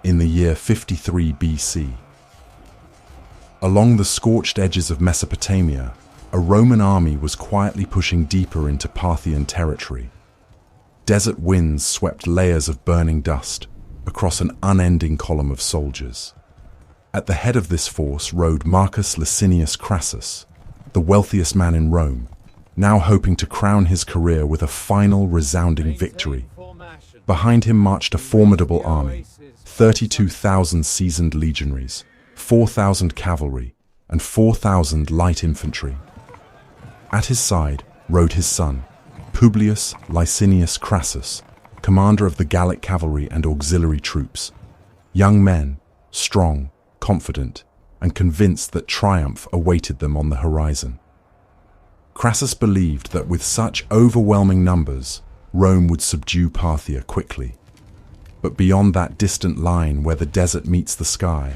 in the year 53 BC. Along the scorched edges of Mesopotamia, a Roman army was quietly pushing deeper into Parthian territory. Desert winds swept layers of burning dust across an unending column of soldiers. At the head of this force rode Marcus Licinius Crassus, the wealthiest man in Rome, now hoping to crown his career with a final resounding victory. Behind him marched a formidable army, 32,000 seasoned legionaries, 4,000 cavalry, and 4,000 light infantry. At his side rode his son, Publius Licinius Crassus, commander of the Gallic cavalry and auxiliary troops. Young men, strong, confident, and convinced that triumph awaited them on the horizon. Crassus believed that with such overwhelming numbers, Rome would subdue Parthia quickly. But beyond that distant line where the desert meets the sky,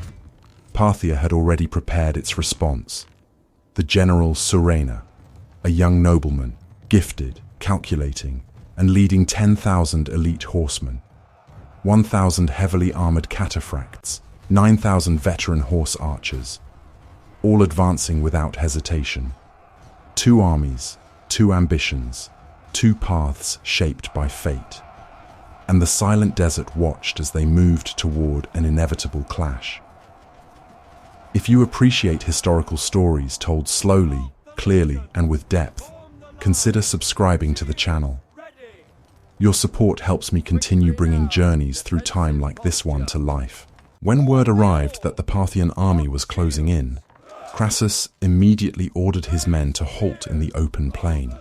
Parthia had already prepared its response. The general Surena, a young nobleman, gifted, calculating, and leading 10,000 elite horsemen, 1,000 heavily armored cataphracts, 9,000 veteran horse archers, all advancing without hesitation. 2 armies, 2 ambitions, 2 paths shaped by fate. And the silent desert watched as they moved toward an inevitable clash. If you appreciate historical stories told slowly, clearly, and with depth, consider subscribing to the channel. Your support helps me continue bringing journeys through time like this one to life. When word arrived that the Parthian army was closing in, Crassus immediately ordered his men to halt in the open plain.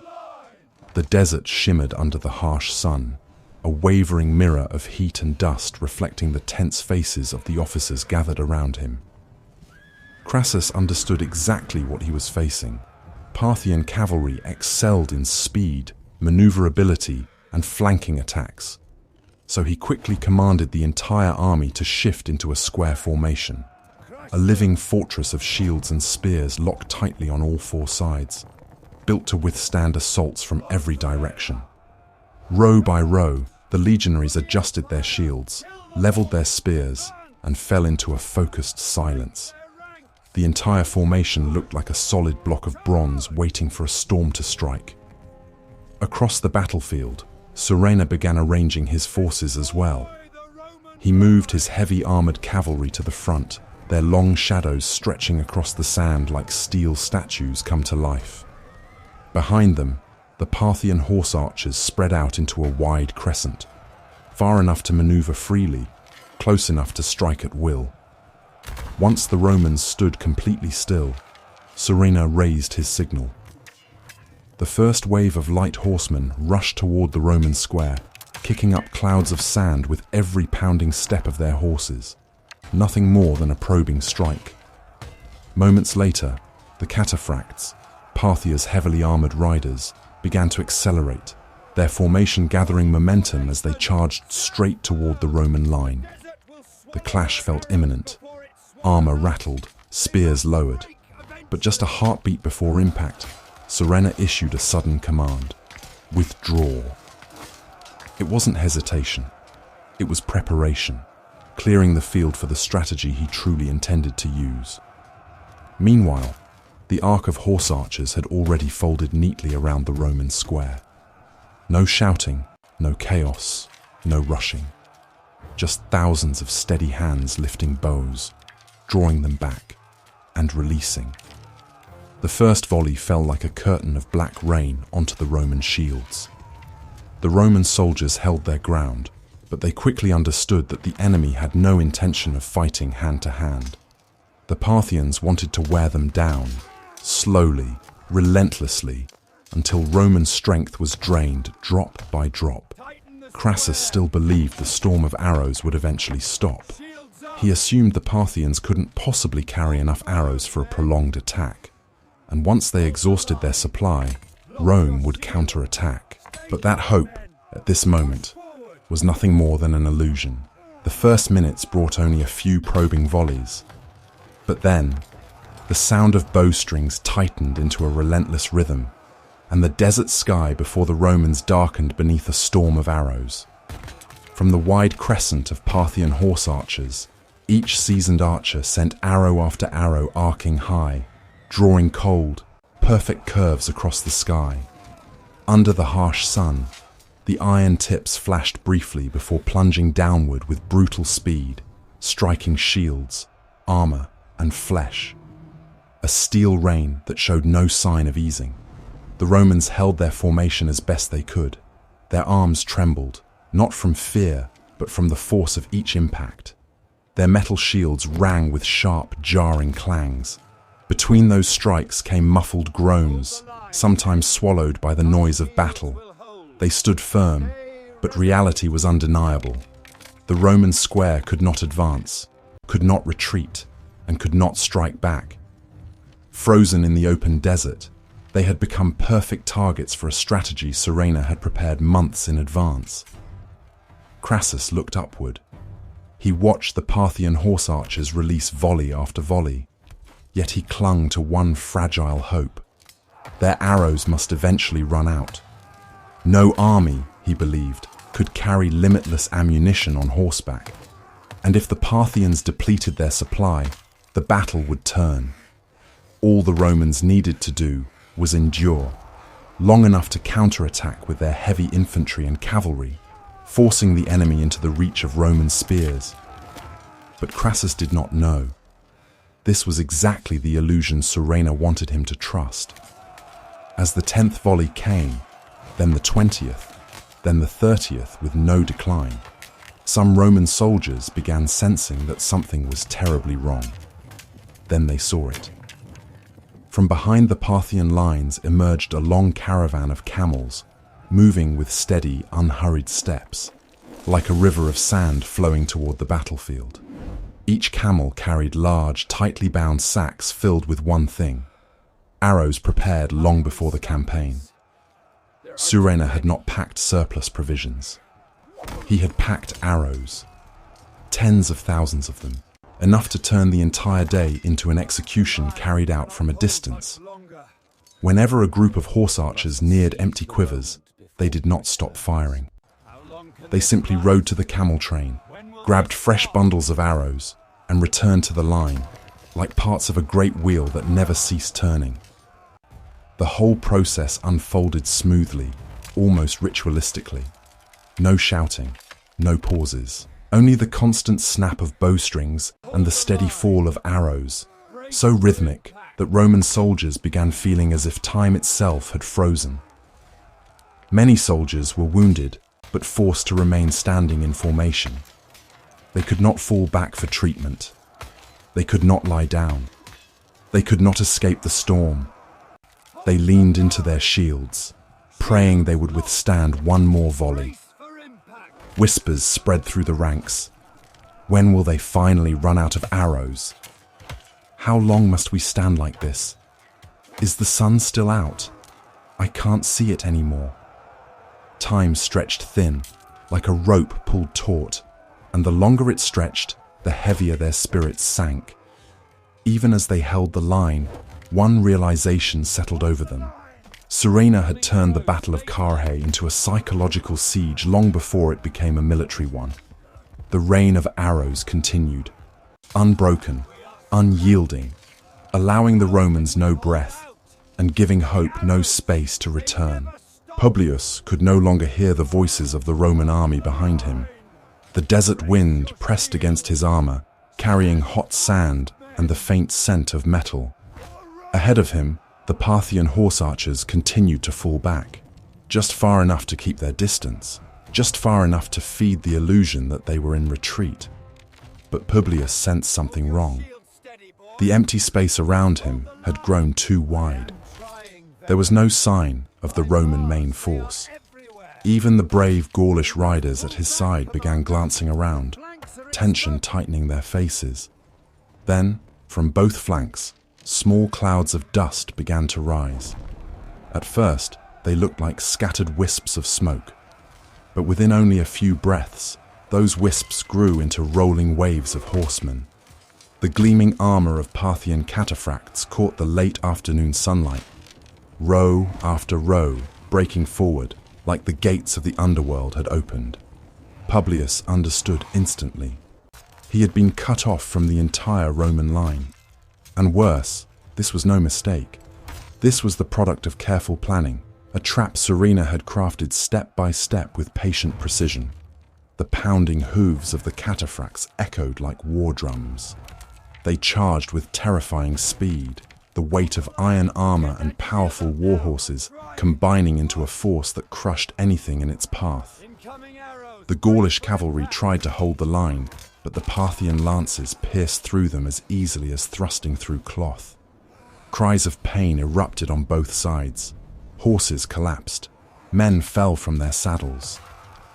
The desert shimmered under the harsh sun, a wavering mirror of heat and dust reflecting the tense faces of the officers gathered around him. Crassus understood exactly what he was facing. Parthian cavalry excelled in speed, maneuverability, and flanking attacks, so he quickly commanded the entire army to shift into a square formation, a living fortress of shields and spears locked tightly on all 4 sides, built to withstand assaults from every direction. Row by row, the legionaries adjusted their shields, leveled their spears, and fell into a focused silence. The entire formation looked like a solid block of bronze waiting for a storm to strike. Across the battlefield, Surena began arranging his forces as well. He moved his heavy armored cavalry to the front, their long shadows stretching across the sand like steel statues come to life. Behind them, the Parthian horse archers spread out into a wide crescent, far enough to maneuver freely, close enough to strike at will. Once the Romans stood completely still, Surena raised his signal. The first wave of light horsemen rushed toward the Roman square, kicking up clouds of sand with every pounding step of their horses, nothing more than a probing strike. Moments later, the cataphracts, Parthia's heavily armored riders, began to accelerate, their formation gathering momentum as they charged straight toward the Roman line. The clash felt imminent. Armor rattled, spears lowered, but just a heartbeat before impact, Surena issued a sudden command: withdraw. It wasn't hesitation, it was preparation, clearing the field for the strategy he truly intended to use. Meanwhile, the arc of horse archers had already folded neatly around the Roman square. No shouting, no chaos, no rushing. Just thousands of steady hands lifting bows, drawing them back, and releasing. The first volley fell like a curtain of black rain onto the Roman shields. The Roman soldiers held their ground, but they quickly understood that the enemy had no intention of fighting hand to hand. The Parthians wanted to wear them down, slowly, relentlessly, until Roman strength was drained drop by drop. Crassus still believed the storm of arrows would eventually stop. He assumed the Parthians couldn't possibly carry enough arrows for a prolonged attack, and once they exhausted their supply, Rome would counterattack. But that hope, at this moment, was nothing more than an illusion. The first minutes brought only a few probing volleys. But then, the sound of bowstrings tightened into a relentless rhythm, and the desert sky before the Romans darkened beneath a storm of arrows. From the wide crescent of Parthian horse archers, each seasoned archer sent arrow after arrow arcing high, drawing cold, perfect curves across the sky. Under the harsh sun, the iron tips flashed briefly before plunging downward with brutal speed, striking shields, armor, and flesh. A steel rain that showed no sign of easing. The Romans held their formation as best they could. Their arms trembled, not from fear, but from the force of each impact. Their metal shields rang with sharp, jarring clangs. Between those strikes came muffled groans, sometimes swallowed by the noise of battle. They stood firm, but reality was undeniable. The Roman square could not advance, could not retreat, and could not strike back. Frozen in the open desert, they had become perfect targets for a strategy Surena had prepared months in advance. Crassus looked upward. He watched the Parthian horse archers release volley after volley, yet he clung to one fragile hope. Their arrows must eventually run out. No army, he believed, could carry limitless ammunition on horseback, and if the Parthians depleted their supply, the battle would turn. All the Romans needed to do was endure, long enough to counterattack with their heavy infantry and cavalry, forcing the enemy into the reach of Roman spears. But Crassus did not know. This was exactly the illusion Surena wanted him to trust. As the 10th volley came, then the 20th, then the 30th with no decline, some Roman soldiers began sensing that something was terribly wrong. Then they saw it. From behind the Parthian lines emerged a long caravan of camels, moving with steady, unhurried steps, like a river of sand flowing toward the battlefield. Each camel carried large, tightly bound sacks filled with one thing: arrows prepared long before the campaign. Surena had not packed surplus provisions. He had packed arrows, tens of thousands of them, enough to turn the entire day into an execution carried out from a distance. Whenever a group of horse archers neared empty quivers, they did not stop firing. They simply rode to the camel train, grabbed fresh bundles of arrows, and returned to the line, like parts of a great wheel that never ceased turning. The whole process unfolded smoothly, almost ritualistically. No shouting, no pauses. Only the constant snap of bowstrings and the steady fall of arrows, so rhythmic that Roman soldiers began feeling as if time itself had frozen. Many soldiers were wounded, but forced to remain standing in formation. They could not fall back for treatment. They could not lie down. They could not escape the storm. They leaned into their shields, praying they would withstand one more volley. Whispers spread through the ranks. When will they finally run out of arrows? How long must we stand like this? Is the sun still out? I can't see it anymore. Time stretched thin, like a rope pulled taut, and the longer it stretched, the heavier their spirits sank. Even as they held the line, one realization settled over them. Surena had turned the Battle of Carrhae into a psychological siege long before it became a military one. The rain of arrows continued, unbroken, unyielding, allowing the Romans no breath and giving hope no space to return. Publius could no longer hear the voices of the Roman army behind him. The desert wind pressed against his armor, carrying hot sand and the faint scent of metal. Ahead of him, the Parthian horse archers continued to fall back, just far enough to keep their distance, just far enough to feed the illusion that they were in retreat. But Publius sensed something wrong. The empty space around him had grown too wide. There was no sign of the Roman main force. Even the brave Gaulish riders at his side began glancing around, tension tightening their faces. Then, from both flanks, small clouds of dust began to rise. At first, they looked like scattered wisps of smoke. But within only a few breaths, those wisps grew into rolling waves of horsemen. The gleaming armor of Parthian cataphracts caught the late afternoon sunlight, row after row breaking forward like the gates of the underworld had opened. Publius understood instantly. He had been cut off from the entire Roman line. And worse, this was no mistake. This was the product of careful planning, a trap Surena had crafted step by step with patient precision. The pounding hooves of the cataphracts echoed like war drums. They charged with terrifying speed, the weight of iron armor and powerful war horses combining into a force that crushed anything in its path. The Gaulish cavalry tried to hold the line, but the Parthian lances pierced through them as easily as thrusting through cloth. Cries of pain erupted on both sides. Horses collapsed. Men fell from their saddles.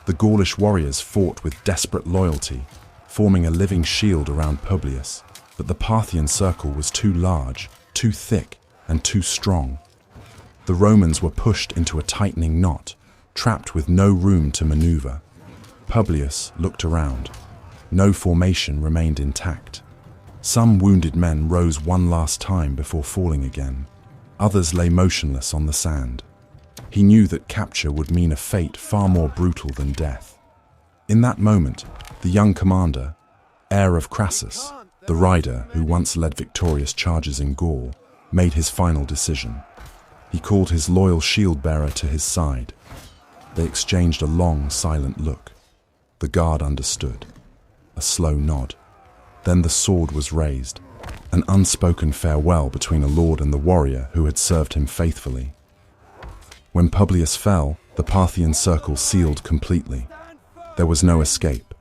The Gaulish warriors fought with desperate loyalty, forming a living shield around Publius, but the Parthian circle was too large, too thick, and too strong. The Romans were pushed into a tightening knot, trapped with no room to maneuver. Publius looked around. No formation remained intact. Some wounded men rose one last time before falling again. Others lay motionless on the sand. He knew that capture would mean a fate far more brutal than death. In that moment, the young commander, heir of Crassus, the rider who once led victorious charges in Gaul, made his final decision. He called his loyal shield-bearer to his side. They exchanged a long, silent look. The guard understood. A slow nod. Then the sword was raised, an unspoken farewell between a lord and the warrior who had served him faithfully. When Publius fell, the Parthian circle sealed completely. There was no escape,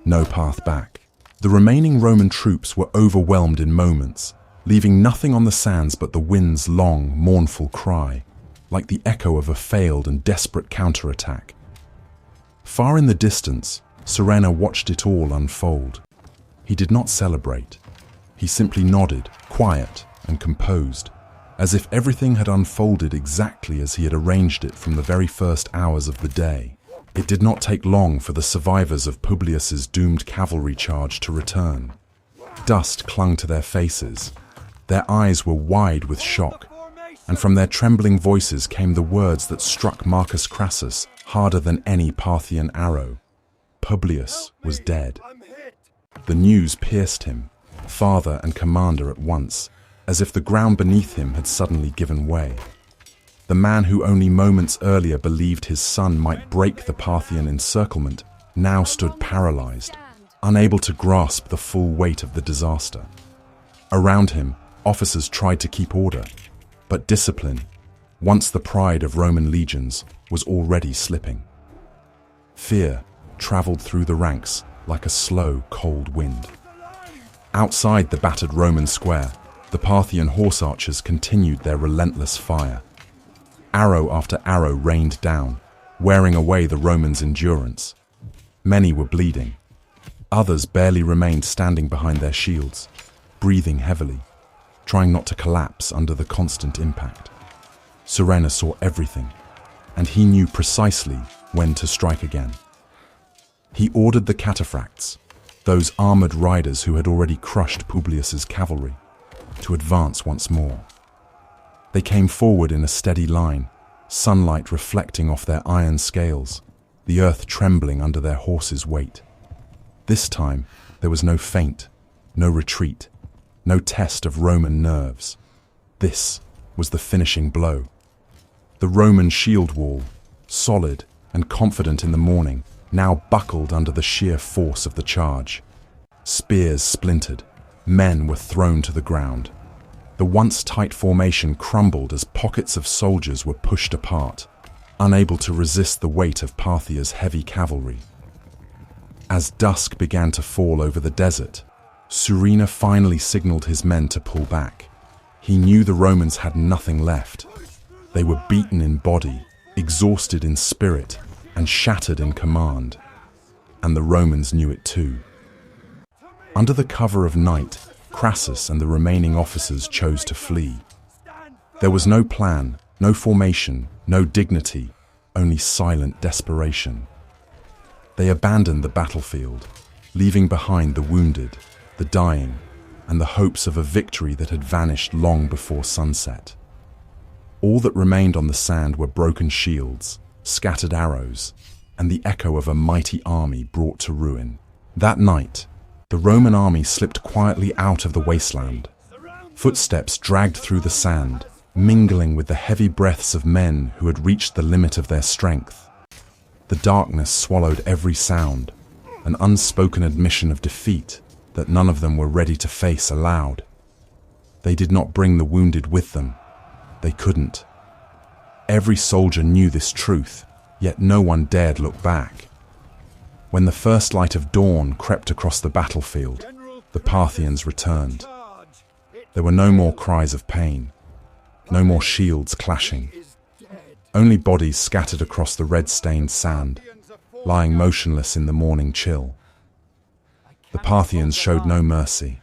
no path back. The remaining Roman troops were overwhelmed in moments, leaving nothing on the sands but the wind's long, mournful cry, like the echo of a failed and desperate counterattack. Far in the distance, Surena watched it all unfold. He did not celebrate. He simply nodded, quiet and composed, as if everything had unfolded exactly as he had arranged it from the very first hours of the day. It did not take long for the survivors of Publius's doomed cavalry charge to return. Dust clung to their faces. Their eyes were wide with shock, and from their trembling voices came the words that struck Marcus Crassus harder than any Parthian arrow. Publius was dead. The news pierced him, father and commander at once, as if the ground beneath him had suddenly given way. The man who only moments earlier believed his son might break the Parthian encirclement now stood paralyzed, unable to grasp the full weight of the disaster. Around him, officers tried to keep order, but discipline, once the pride of Roman legions, was already slipping. Fear traveled through the ranks like a slow, cold wind. Outside the battered Roman square, the Parthian horse archers continued their relentless fire. Arrow after arrow rained down, wearing away the Romans' endurance. Many were bleeding. Others barely remained standing behind their shields, breathing heavily, trying not to collapse under the constant impact. Surena saw everything, and he knew precisely when to strike again. He ordered the cataphracts, those armored riders who had already crushed Publius's cavalry, to advance once more. They came forward in a steady line, sunlight reflecting off their iron scales, the earth trembling under their horses' weight. This time, there was no feint, no retreat, no test of Roman nerves. This was the finishing blow. The Roman shield wall, solid and confident in the morning, now buckled under the sheer force of the charge. Spears splintered, men were thrown to the ground. The once tight formation crumbled as pockets of soldiers were pushed apart, unable to resist the weight of Parthia's heavy cavalry. As dusk began to fall over the desert, Surena finally signaled his men to pull back. He knew the Romans had nothing left. They were beaten in body, exhausted in spirit, and shattered in command. And the Romans knew it too. Under the cover of night, Crassus and the remaining officers chose to flee. There was no plan, no formation, no dignity, only silent desperation. They abandoned the battlefield, leaving behind the wounded, the dying, and the hopes of a victory that had vanished long before sunset. All that remained on the sand were broken shields, scattered arrows, and the echo of a mighty army brought to ruin. That night, the Roman army slipped quietly out of the wasteland. Footsteps dragged through the sand, mingling with the heavy breaths of men who had reached the limit of their strength. The darkness swallowed every sound, an unspoken admission of defeat that none of them were ready to face aloud. They did not bring the wounded with them. They couldn't. Every soldier knew this truth, yet no one dared look back. When the first light of dawn crept across the battlefield, the Parthians returned. There were no more cries of pain, no more shields clashing. Only bodies scattered across the red-stained sand, lying motionless in the morning chill. The Parthians showed no mercy.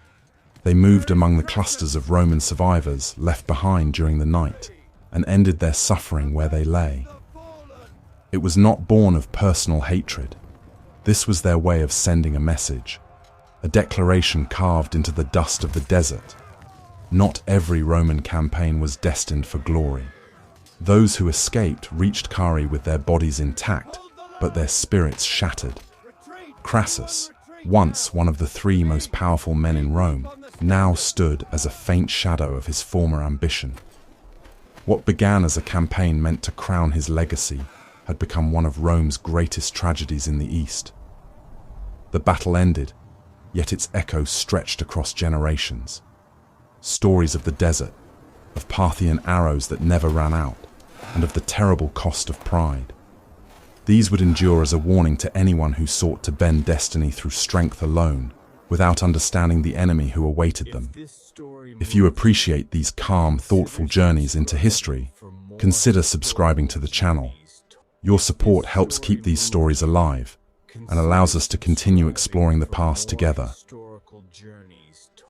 They moved among the clusters of Roman survivors left behind during the night and ended their suffering where they lay. It was not born of personal hatred. This was their way of sending a message, a declaration carved into the dust of the desert. Not every Roman campaign was destined for glory. Those who escaped reached Carrhae with their bodies intact, but their spirits shattered. Crassus, once one of the three most powerful men in Rome, now stood as a faint shadow of his former ambition. What began as a campaign meant to crown his legacy had become one of Rome's greatest tragedies in the East. The battle ended, yet its echoes stretched across generations. Stories of the desert, of Parthian arrows that never ran out, and of the terrible cost of pride. These would endure as a warning to anyone who sought to bend destiny through strength alone, without understanding the enemy who awaited them. If you appreciate these calm, thoughtful journeys into history, consider subscribing to the channel. Your support helps keep these stories alive and allows us to continue exploring the past together.